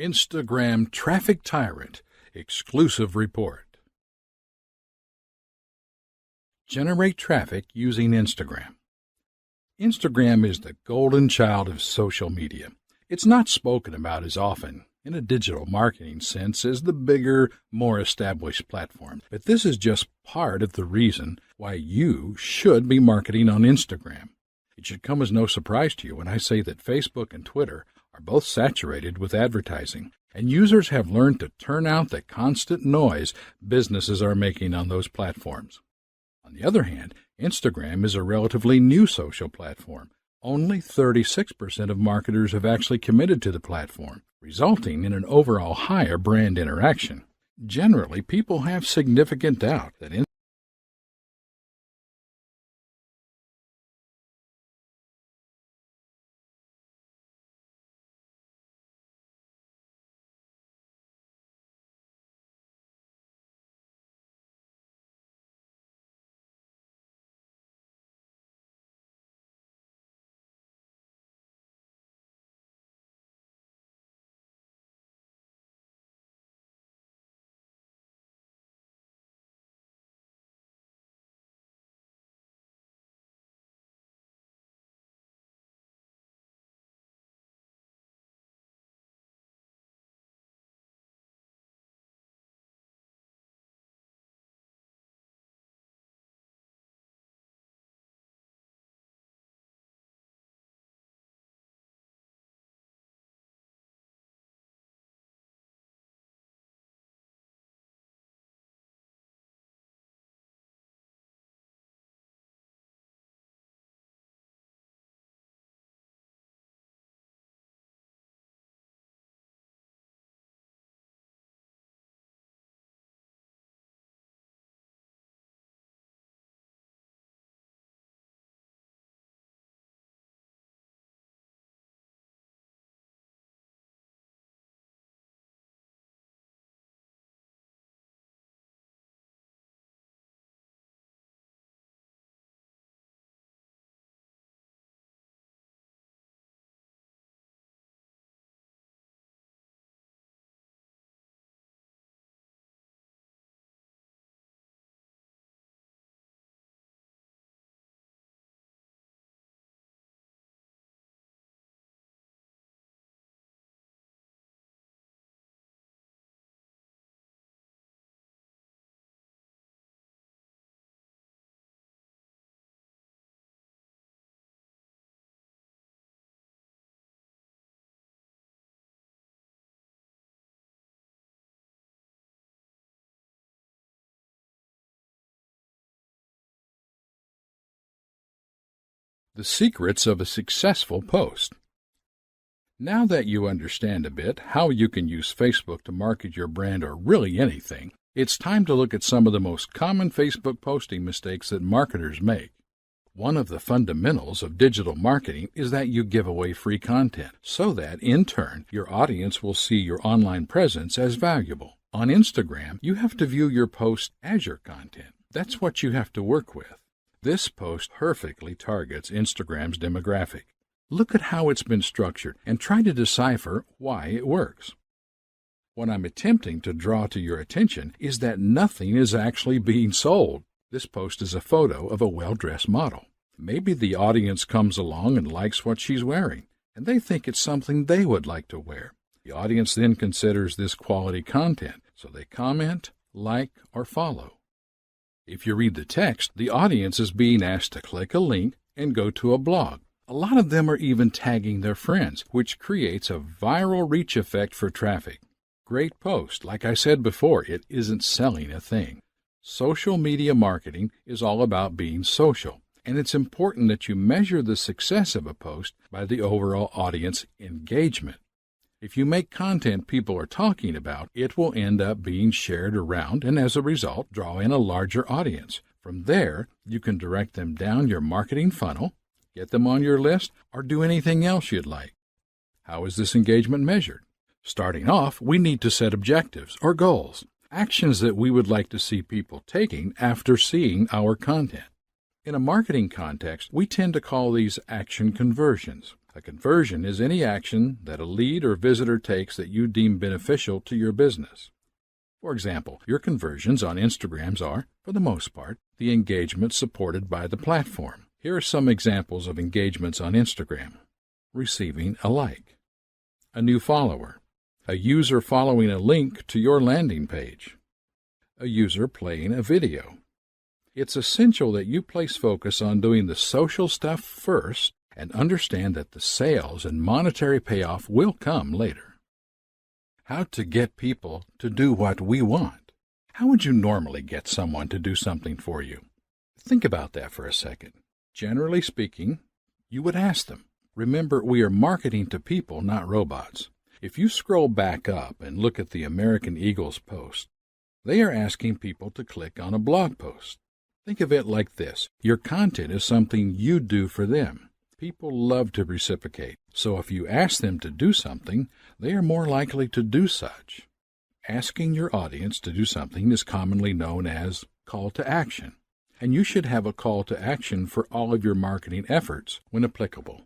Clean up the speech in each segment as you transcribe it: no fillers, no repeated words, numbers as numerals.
Instagram Traffic Tyrant Exclusive Report. Generate traffic using Instagram. Instagram is the golden child of social media. It's not spoken about as often in a digital marketing sense as the bigger, more established platforms. But this is just part of the reason why you should be marketing on Instagram. It should come as no surprise to you when I say that Facebook and Twitter are both saturated with advertising, and users have learned to turn out the constant noise businesses are making on those platforms. On the other hand, Instagram is a relatively new social platform. Only 36% of marketers have actually committed to the platform, resulting in an overall higher brand interaction. Generally, people have significant doubt that the secrets of a successful post. Now that you understand a bit how you can use Facebook to market your brand or really anything, it's time to look at some of the most common Facebook posting mistakes that marketers make. One of the fundamentals of digital marketing is that you give away free content so that, in turn, your audience will see your online presence as valuable. On Instagram, you have to view your post as your content. That's what you have to work with. This post perfectly targets Instagram's demographic. Look at how it's been structured and try to decipher why it works. What I'm attempting to draw to your attention is that nothing is actually being sold. This post is a photo of a well-dressed model. Maybe the audience comes along and likes what she's wearing, and they think it's something they would like to wear. The audience then considers this quality content, so they comment, like, or follow. If you read the text, the audience is being asked to click a link and go to a blog. A lot of them are even tagging their friends, which creates a viral reach effect for traffic. Great post. Like I said before, it isn't selling a thing. Social media marketing is all about being social, and it's important that you measure the success of a post by the overall audience engagement. If you make content people are talking about, it will end up being shared around and as a result draw in a larger audience. From there, you can direct them down your marketing funnel, get them on your list, or do anything else you'd like. How is this engagement measured? Starting off, we need to set objectives or goals, actions that we would like to see people taking after seeing our content. In a marketing context, we tend to call these action conversions. A conversion is any action that a lead or visitor takes that you deem beneficial to your business. For example, your conversions on Instagrams are, for the most part, the engagement supported by the platform. Here are some examples of engagements on Instagram. Receiving a like, a new follower, a user following a link to your landing page, a user playing a video. It's essential that you place focus on doing the social stuff first and understand that the sales and monetary payoff will come later. How to get people to do what we want. How would you normally get someone to do something for you? Think about that for a second. Generally speaking, you would ask them. Remember, we are marketing to people, not robots. If you scroll back up and look at the American Eagle's post, they are asking people to click on a blog post. Think of it like this. Your content is something you do for them. People love to reciprocate, so if you ask them to do something, they are more likely to do such. Asking your audience to do something is commonly known as call to action, and you should have a call to action for all of your marketing efforts when applicable.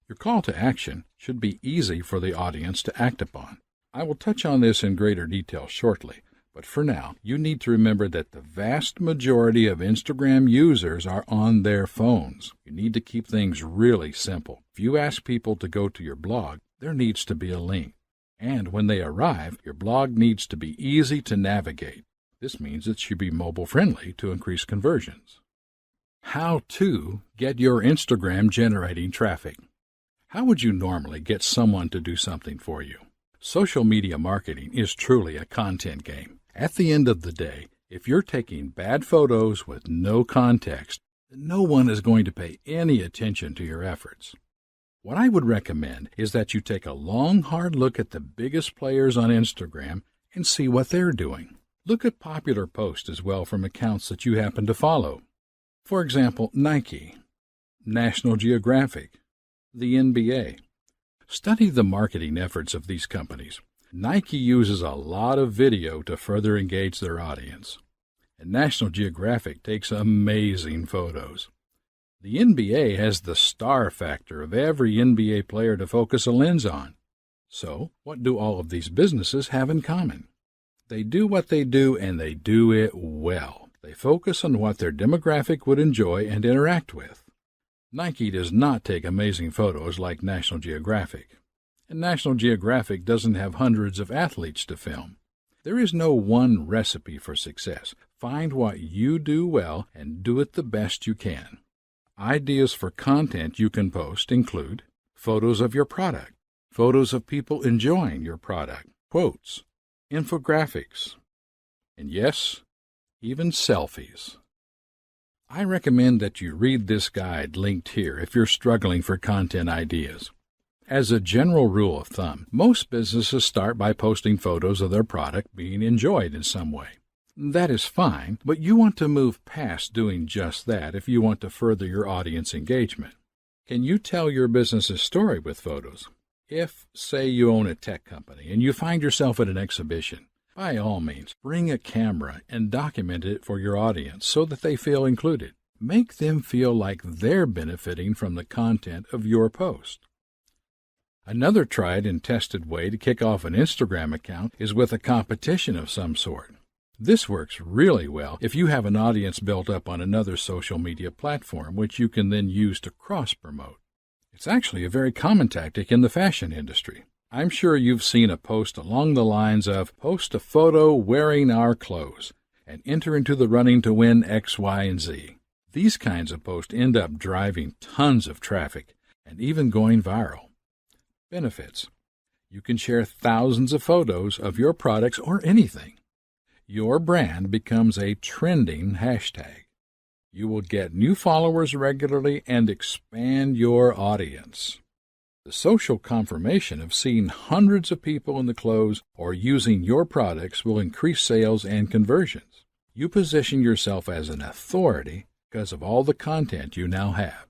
Your call to action should be easy for the audience to act upon. I will touch on this in greater detail shortly, but for now, you need to remember that the vast majority of Instagram users are on their phones. You need to keep things really simple. If you ask people to go to your blog, there needs to be a link. And when they arrive, your blog needs to be easy to navigate. This means it should be mobile-friendly to increase conversions. How to get your Instagram generating traffic. How would you normally get someone to do something for you? Social media marketing is truly a content game. At the end of the day, if you're taking bad photos with no context, no one is going to pay any attention to your efforts. What I would recommend is that you take a long, hard look at the biggest players on Instagram and see what they're doing. Look at popular posts as well from accounts that you happen to follow. For example, Nike, National Geographic, the NBA. Study the marketing efforts of these companies. Nike uses a lot of video to further engage their audience, and National Geographic takes amazing photos. The NBA has the star factor of every NBA player to focus a lens on. So, what do all of these businesses have in common? They do what they do, and they do it well. They focus on what their demographic would enjoy and interact with. Nike does not take amazing photos like National Geographic, and National Geographic doesn't have hundreds of athletes to film. There is no one recipe for success. Find what you do well and do it the best you can. Ideas for content you can post include photos of your product, photos of people enjoying your product, quotes, infographics, and yes, even selfies. I recommend that you read this guide linked here if you're struggling for content ideas. As a general rule of thumb, most businesses start by posting photos of their product being enjoyed in some way. That is fine, but you want to move past doing just that if you want to further your audience engagement. Can you tell your business's story with photos? If, say, you own a tech company and you find yourself at an exhibition, by all means, bring a camera and document it for your audience so that they feel included. Make them feel like they're benefiting from the content of your post. Another tried and tested way to kick off an Instagram account is with a competition of some sort. This works really well if you have an audience built up on another social media platform, which you can then use to cross-promote. It's actually a very common tactic in the fashion industry. I'm sure you've seen a post along the lines of, post a photo wearing our clothes and enter into the running to win X, Y, and Z. These kinds of posts end up driving tons of traffic and even going viral. Benefits. You can share thousands of photos of your products or anything. Your brand becomes a trending hashtag. You will get new followers regularly and expand your audience. The social confirmation of seeing hundreds of people in the clothes or using your products will increase sales and conversions. You position yourself as an authority because of all the content you now have.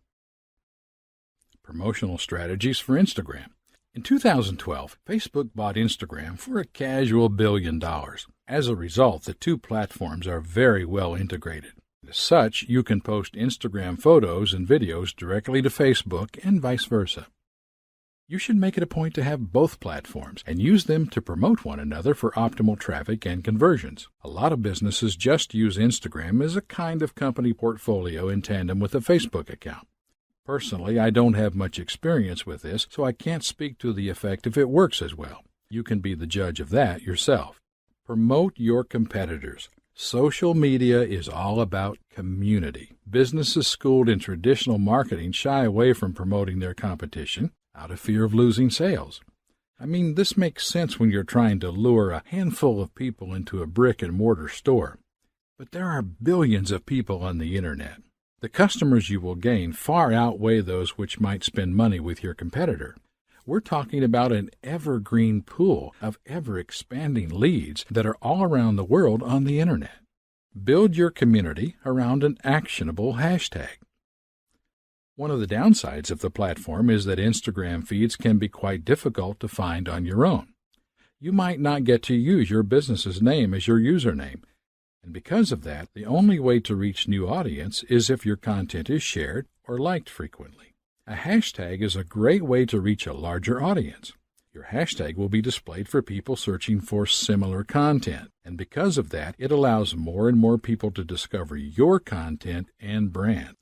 Promotional strategies for Instagram. In 2012, Facebook bought Instagram for a casual $1 billion. As a result, the two platforms are very well integrated. As such, you can post Instagram photos and videos directly to Facebook and vice versa. You should make it a point to have both platforms and use them to promote one another for optimal traffic and conversions. A lot of businesses just use Instagram as a kind of company portfolio in tandem with a Facebook account. Personally, I don't have much experience with this, so I can't speak to the effect if it works as well. You can be the judge of that yourself. Promote your competitors. Social media is all about community. Businesses schooled in traditional marketing shy away from promoting their competition out of fear of losing sales. I mean, this makes sense when you're trying to lure a handful of people into a brick-and-mortar store. But there are billions of people on the Internet. The customers you will gain far outweigh those which might spend money with your competitor. We're talking about an evergreen pool of ever-expanding leads that are all around the world on the Internet. Build your community around an actionable hashtag. One of the downsides of the platform is that Instagram feeds can be quite difficult to find on your own. You might not get to use your business's name as your username, and because of that, the only way to reach new audience is if your content is shared or liked frequently. A hashtag is a great way to reach a larger audience. Your hashtag will be displayed for people searching for similar content, and because of that, it allows more and more people to discover your content and brand.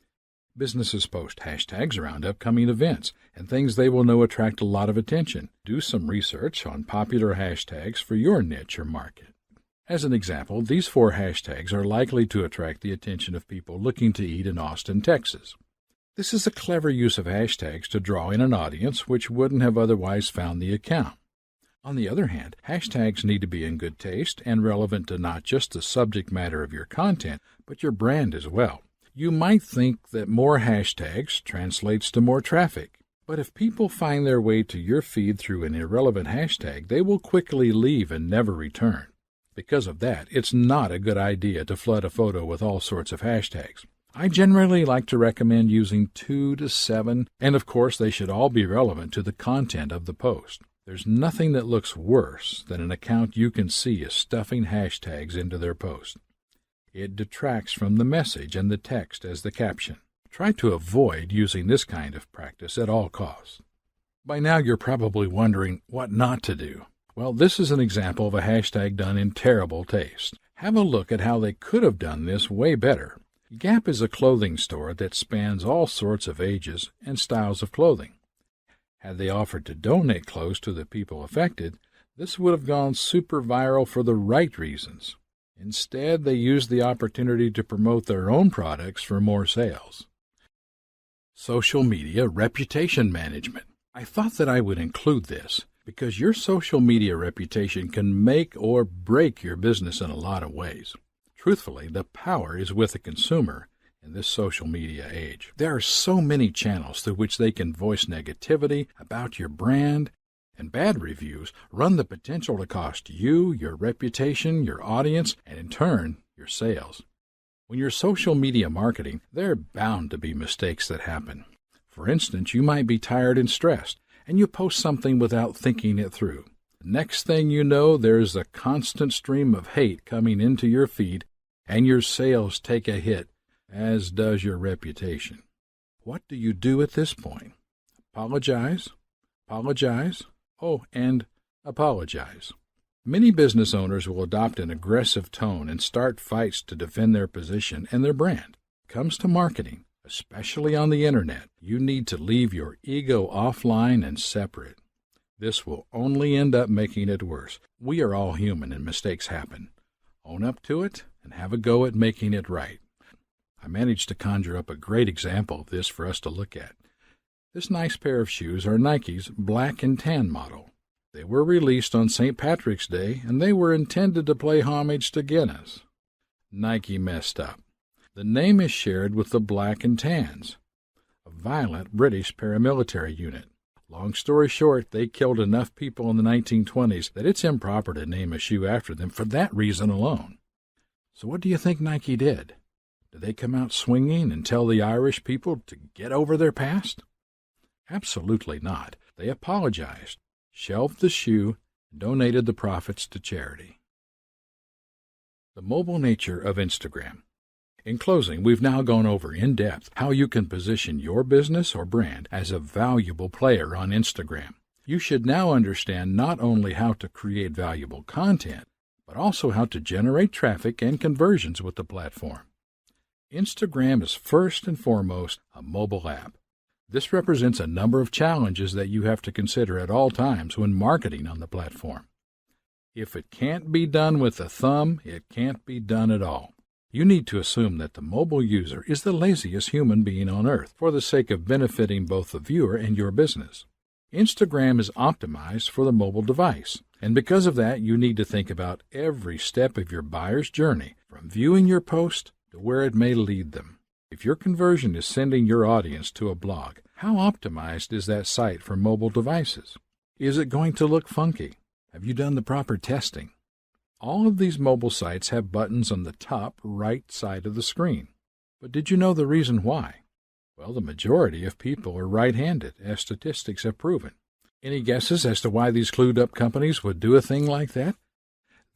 Businesses post hashtags around upcoming events and things they will know attract a lot of attention. Do some research on popular hashtags for your niche or market. As an example, these 4 hashtags are likely to attract the attention of people looking to eat in Austin, Texas. This is a clever use of hashtags to draw in an audience which wouldn't have otherwise found the account. On the other hand, hashtags need to be in good taste and relevant to not just the subject matter of your content, but your brand as well. You might think that more hashtags translates to more traffic, but if people find their way to your feed through an irrelevant hashtag, they will quickly leave and never return. Because of that, it's not a good idea to flood a photo with all sorts of hashtags. I generally like to recommend using 2 to 7, and of course they should all be relevant to the content of the post. There's nothing that looks worse than an account you can see is stuffing hashtags into their post. It detracts from the message and the text as the caption. Try to avoid using this kind of practice at all costs. By now you're probably wondering what not to do. Well, this is an example of a hashtag done in terrible taste. Have a look at how they could have done this way better. Gap is a clothing store that spans all sorts of ages and styles of clothing. Had they offered to donate clothes to the people affected, this would have gone super viral for the right reasons. Instead, they used the opportunity to promote their own products for more sales. Social media reputation management. I thought that I would include this because your social media reputation can make or break your business in a lot of ways. Truthfully, the power is with the consumer in this social media age. There are so many channels through which they can voice negativity about your brand, and bad reviews run the potential to cost you, your reputation, your audience, and in turn, your sales. When you're social media marketing, there are bound to be mistakes that happen. For instance, you might be tired and stressed, and you post something without thinking it through. The next thing you know, there's a constant stream of hate coming into your feed, and your sales take a hit, as does your reputation. What do you do at this point? Apologize? Apologize? Oh, and apologize. Many business owners will adopt an aggressive tone and start fights to defend their position and their brand. It comes to marketing, especially on the Internet, you need to leave your ego offline and separate. This will only end up making it worse. We are all human and mistakes happen. Own up to it and have a go at making it right. I managed to conjure up a great example of this for us to look at. This nice pair of shoes are Nike's black and tan model. They were released on St. Patrick's Day, and they were intended to pay homage to Guinness. Nike messed up. The name is shared with the Black and Tans, a violent British paramilitary unit. Long story short, they killed enough people in the 1920s that it's improper to name a shoe after them for that reason alone. So what do you think Nike did? Did they come out swinging and tell the Irish people to get over their past? Absolutely not. They apologized, shelved the shoe, and donated the profits to charity. The mobile nature of Instagram. In closing, we've now gone over in depth how you can position your business or brand as a valuable player on Instagram. You should now understand not only how to create valuable content, but also how to generate traffic and conversions with the platform. Instagram is first and foremost a mobile app. This represents a number of challenges that you have to consider at all times when marketing on the platform. If it can't be done with a thumb, it can't be done at all. You need to assume that the mobile user is the laziest human being on earth for the sake of benefiting both the viewer and your business. Instagram is optimized for the mobile device, and because of that, you need to think about every step of your buyer's journey, from viewing your post to where it may lead them. If your conversion is sending your audience to a blog, how optimized is that site for mobile devices? Is it going to look funky? Have you done the proper testing? All of these mobile sites have buttons on the top right side of the screen. But did you know the reason why? Well, the majority of people are right-handed, as statistics have proven. Any guesses as to why these clued-up companies would do a thing like that?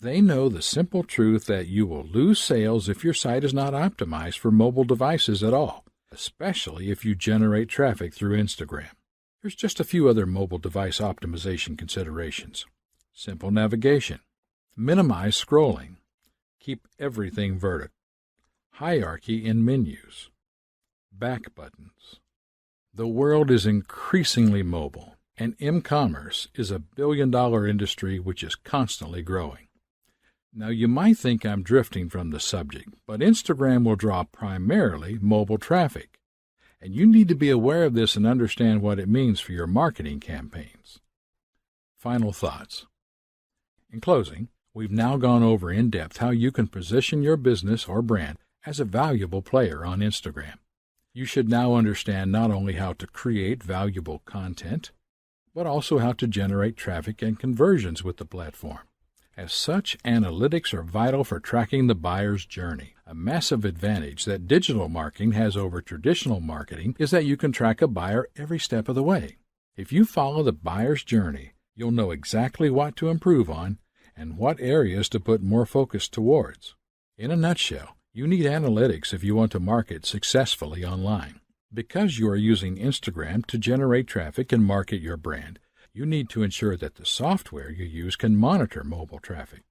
They know the simple truth that you will lose sales if your site is not optimized for mobile devices at all, especially if you generate traffic through Instagram. Here's just a few other mobile device optimization considerations. Simple navigation. Minimize scrolling. Keep everything vertical. Hierarchy in menus. Back buttons. The world is increasingly mobile, and e-commerce is a billion-dollar industry which is constantly growing. Now, you might think I'm drifting from the subject, but Instagram will draw primarily mobile traffic, and you need to be aware of this and understand what it means for your marketing campaigns. Final thoughts. In closing, we've now gone over in depth how you can position your business or brand as a valuable player on Instagram. You should now understand not only how to create valuable content, but also how to generate traffic and conversions with the platform. As such, analytics are vital for tracking the buyer's journey. A massive advantage that digital marketing has over traditional marketing is that you can track a buyer every step of the way. If you follow the buyer's journey, you'll know exactly what to improve on and what areas to put more focus towards. In a nutshell, you need analytics if you want to market successfully online. Because you are using Instagram to generate traffic and market your brand, you need to ensure that the software you use can monitor mobile traffic.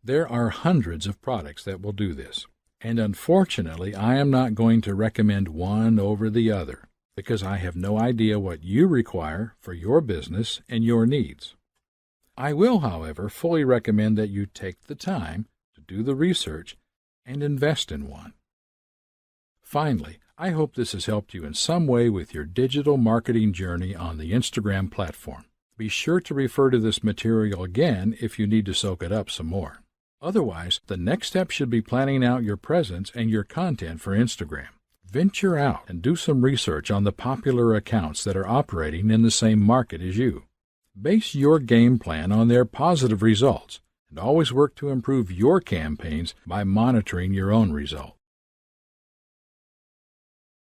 There are hundreds of products that will do this, and unfortunately, I am not going to recommend one over the other because I have no idea what you require for your business and your needs. I will, however, fully recommend that you take the time to do the research and invest in one. Finally, I hope this has helped you in some way with your digital marketing journey on the Instagram platform. Be sure to refer to this material again if you need to soak it up some more. Otherwise, the next step should be planning out your presence and your content for Instagram. Venture out and do some research on the popular accounts that are operating in the same market as you. Base your game plan on their positive results and always work to improve your campaigns by monitoring your own results.